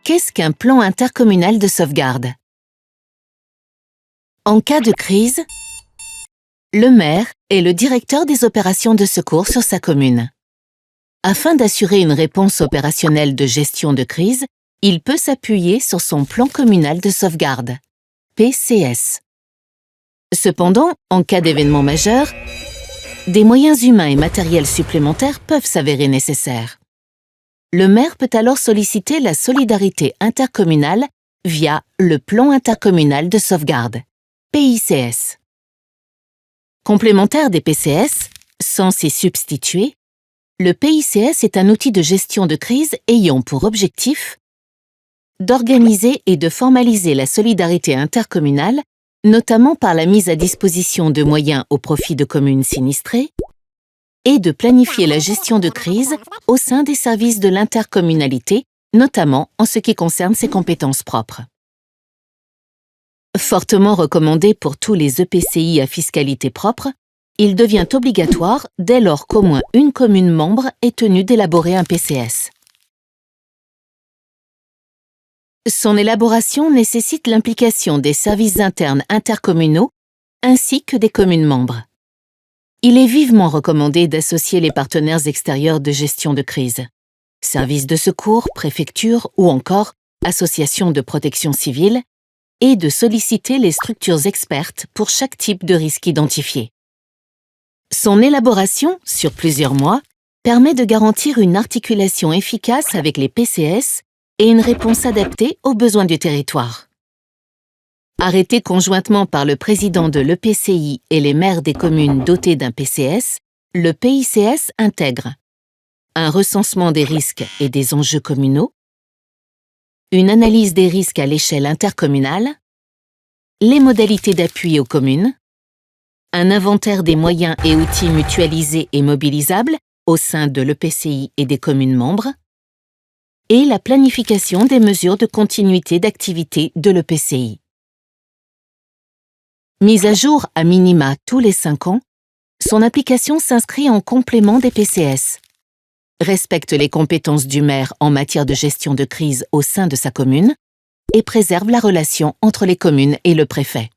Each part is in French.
Qu'est-ce qu'un plan intercommunal de sauvegarde? En cas de crise, le maire est le directeur des opérations de secours sur sa commune. Afin d'assurer une réponse opérationnelle de gestion de crise, il peut s'appuyer sur son plan communal de sauvegarde, PCS. Cependant, en cas d'événement majeur, des moyens humains et matériels supplémentaires peuvent s'avérer nécessaires. Le maire peut alors solliciter la solidarité intercommunale via le plan intercommunal de sauvegarde, PICS. Complémentaire des PCS, sans s'y substituer, le PICS est un outil de gestion de crise ayant pour objectif d'organiser et de formaliser la solidarité intercommunale, notamment par la mise à disposition de moyens au profit de communes sinistrées, et de planifier la gestion de crise au sein des services de l'intercommunalité, notamment en ce qui concerne ses compétences propres. Fortement recommandé pour tous les EPCI à fiscalité propre, il devient obligatoire dès lors qu'au moins une commune membre est tenue d'élaborer un PCS. Son élaboration nécessite l'implication des services internes intercommunaux ainsi que des communes membres. Il est vivement recommandé d'associer les partenaires extérieurs de gestion de crise, services de secours, préfectures ou encore associations de protection civile, et de solliciter les structures expertes pour chaque type de risque identifié. Son élaboration, sur plusieurs mois, permet de garantir une articulation efficace avec les PCS et une réponse adaptée aux besoins du territoire. Arrêté conjointement par le président de l'EPCI et les maires des communes dotées d'un PCS, le PICS intègre un recensement des risques et des enjeux communaux, une analyse des risques à l'échelle intercommunale, les modalités d'appui aux communes, un inventaire des moyens et outils mutualisés et mobilisables au sein de l'EPCI et des communes membres, et la planification des mesures de continuité d'activité de l'EPCI. Mise à jour à minima tous les 5 ans, son application s'inscrit en complément des PCS, respecte les compétences du maire en matière de gestion de crise au sein de sa commune et préserve la relation entre les communes et le préfet.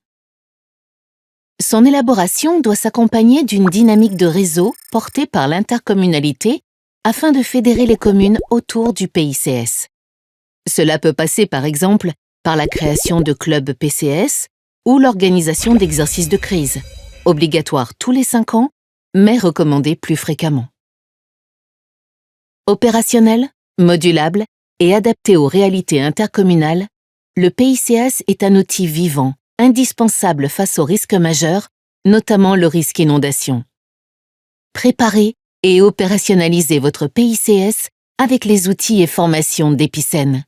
Son élaboration doit s'accompagner d'une dynamique de réseau portée par l'intercommunalité afin de fédérer les communes autour du PICS. Cela peut passer par exemple par la création de clubs PCS ou l'organisation d'exercices de crise, obligatoires tous les 5 ans, mais recommandés plus fréquemment. Opérationnel, modulable et adapté aux réalités intercommunales, le PICS est un outil vivant, indispensable face aux risques majeurs, notamment le risque inondation. Préparez et opérationnalisez votre PICS avec les outils et formations d'Epicène.